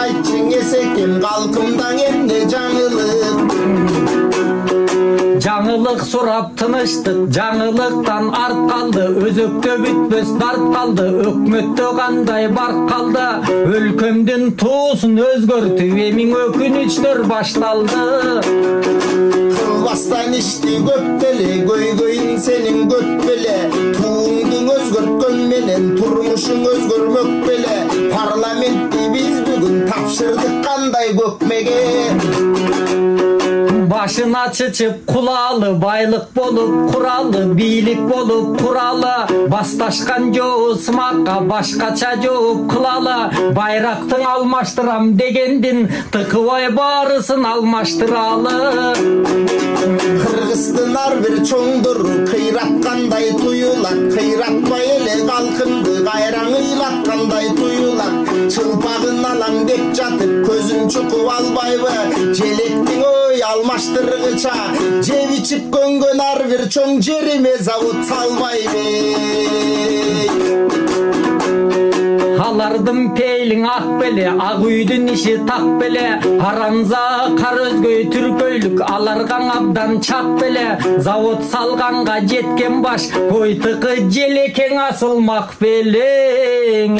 айтчың эсекем калкымдан эмне жаңылык. Жаңылык сурап тыныштык, жаңылыктан арт калды, өзөктө бүтпөс дарт калды, өкмөттө кандай барк калды, өлкөмдүн туусун өзгөртүп эмиң өкүнүчтөр башталды. Кылбастан ишти көп деле, көйгөйүң сенин көп беле, тууңдуң өзгөрткөн менен турмушуң өзгөрмөк беле, парламентти биз бүгүн тапшырдык кандай көкмеге. Башына чычып кулалы, байлык болуп куралы, бийлик болуп куралы, басташкан жоо сымакка башкача жооп кылалы, байрактың алмаштырам дегендин тыкыбай баарысын алмаштыралы. Кыргыздын ар бир чоңдору кыйраткандай туюлат, кыйратпай эле калкымды кайраң ыйлаткандай туюлат, чылпагын алам деп жатып көзүн чукуп албайбы, желектиң ой алмаштыргыча жеп ичип көнгөн ар бир чоң жериме завод салбайбы. Алардын пейлиң ак беле, ак үйдүн иши так беле, арамза кар өзгөй түркөйлүк, аларгаң абдан чак беле, завод салганга жеткен баш, койтыкы желекең асылмак белең.